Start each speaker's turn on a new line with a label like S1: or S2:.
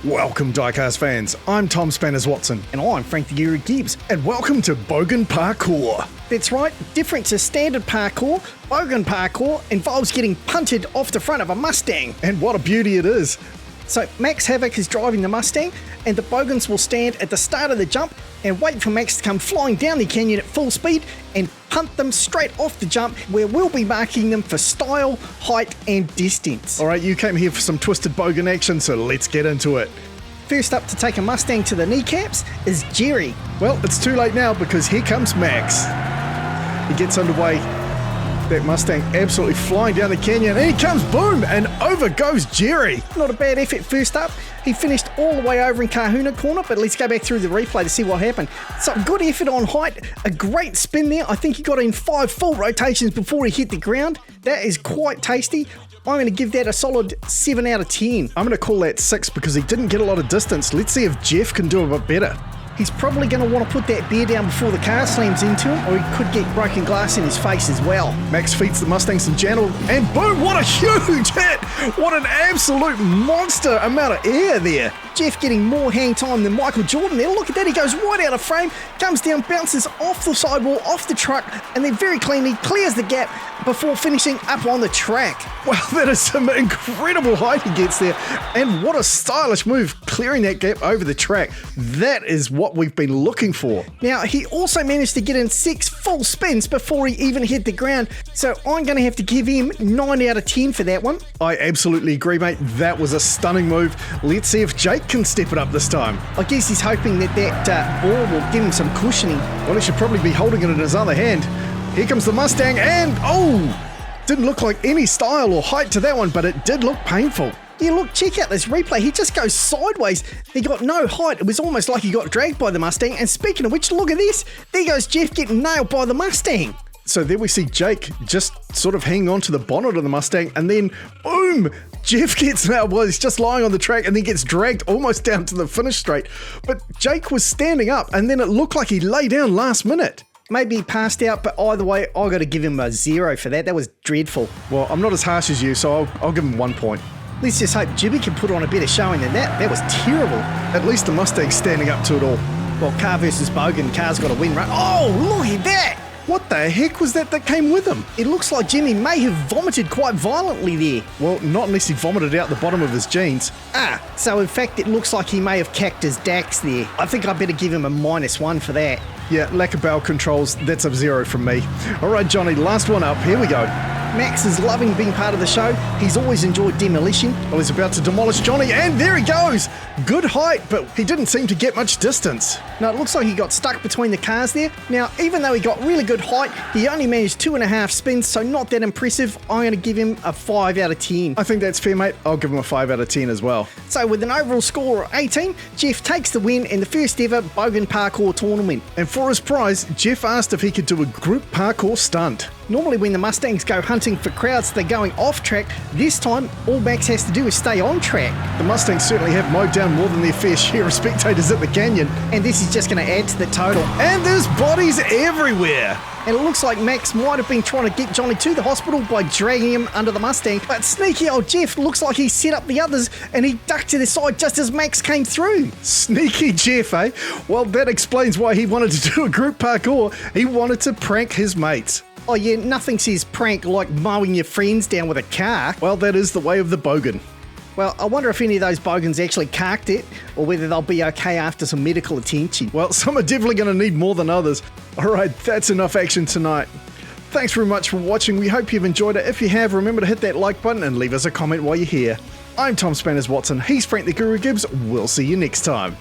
S1: Welcome diecast fans, I'm Tom Spanners Watson.
S2: And I'm Frank the Guru Gibbs.
S1: And welcome to Bogan Parkour.
S2: That's right, different to standard parkour, Bogan Parkour involves getting punted off the front of a Mustang.
S1: And what a beauty it is.
S2: So Max Havoc is driving the Mustang and the Bogans will stand at the start of the jump and wait for Max to come flying down the canyon at full speed and punt them straight off the jump, where we'll be marking them for style, height and distance.
S1: Alright, you came here for some twisted Bogan action, so let's get into it.
S2: First up to take a Mustang to the kneecaps is Jerry.
S1: Well, it's too late now because here comes Max. He gets underway. That Mustang absolutely flying down the canyon, and he comes, boom, and over goes Jerry.
S2: Not a bad effort first up. He finished all the way over in Kahuna corner, but let's go back through the replay to see what happened. So good effort on height, a great spin there. I think he got in 5 full rotations before he hit the ground. That is quite tasty. I'm going to give that a solid 7 out of 10.
S1: I'm going to call that 6 because he didn't get a lot of distance. Let's see if Jeff can do a bit better.
S2: He's probably going to want to put that beer down before the car slams into him, or he could get broken glass in his face as well.
S1: Max feeds the Mustang some channel, and boom, what a huge hit! What an absolute monster amount of air there.
S2: Jeff getting more hang time than Michael Jordan there. Look at that, he goes right out of frame, comes down, bounces off the sidewall, off the truck, and then very cleanly clears the gap before finishing up on the track.
S1: Wow, that is some incredible height he gets there, and what a stylish move, clearing that gap over the track. That is what we've been looking for.
S2: Now, he also managed to get in 6 full spins before he even hit the ground, so I'm going to have to give him 9 out of 10 for that one.
S1: I absolutely agree, mate. That was a stunning move. Let's see if Jake can step it up this time.
S2: I guess he's hoping that ball will give him some cushioning.
S1: Well, he should probably be holding it in his other hand. Here comes the Mustang, and didn't look like any style or height to that one, but it did look painful.
S2: Yeah, look, check out this replay. He just goes sideways. He got no height. It was almost like he got dragged by the Mustang. And speaking of which, look at this. There goes Jeff getting nailed by the Mustang.
S1: So there we see Jake just sort of hanging on to the bonnet of the Mustang, and then boom, Jeff gets nailed. Well, he's just lying on the track and then gets dragged almost down to the finish straight. But Jake was standing up, and then it looked like he lay down last minute.
S2: Maybe he passed out, but either way, I got to give him a 0 for that. That was dreadful.
S1: Well, I'm not as harsh as you, so I'll give him 1 point.
S2: Let's just hope Jimmy can put on a better showing than that. That was terrible.
S1: At least the Mustang's standing up to it all.
S2: Well, car versus Bogan, car's got a win rate. Oh, look at that!
S1: What the heck was that came with him?
S2: It looks like Jimmy may have vomited quite violently there.
S1: Well, not unless he vomited out the bottom of his jeans.
S2: So in fact it looks like he may have cacked his dax there. I think I better give him a -1 for that.
S1: Yeah, lack of barrel controls, that's a 0 from me. Alright Johnny, last one up, here we go.
S2: Max is loving being part of the show. He's always enjoyed demolition.
S1: Well, he's about to demolish Johnny, and there he goes! Good height, but he didn't seem to get much distance.
S2: No, it looks like he got stuck between the cars there. Now, even though he got really good height, he only managed 2.5 spins, so not that impressive. I'm going to give him a 5 out of 10.
S1: I think that's fair, mate. I'll give him a 5 out of 10 as well.
S2: So with an overall score of 18, Jeff takes the win in the first ever Bogan Parkour tournament.
S1: And for his prize, Jeff asked if he could do a group parkour stunt.
S2: Normally when the Mustangs go hunting for crowds, they're going off track. This time, all Max has to do is stay on track.
S1: The Mustangs certainly have mowed down more than their fair share of spectators at the canyon.
S2: And this is just going to add to the total.
S1: And there's bodies everywhere.
S2: And it looks like Max might have been trying to get Johnny to the hospital by dragging him under the Mustang. But sneaky old Jeff looks like he set up the others and he ducked to the side just as Max came through.
S1: Sneaky Jeff, eh? Well, that explains why he wanted to do a group parkour. He wanted to prank his mates.
S2: Oh yeah, nothing says prank like mowing your friends down with a car.
S1: Well, that is the way of the Bogan.
S2: Well, I wonder if any of those Bogans actually carked it, or whether they'll be okay after some medical attention.
S1: Well, some are definitely going to need more than others. Alright, that's enough action tonight. Thanks very much for watching. We hope you've enjoyed it. If you have, remember to hit that like button and leave us a comment while you're here. I'm Tom Spanners Watson. He's Frank the Guru Gibbs. We'll see you next time.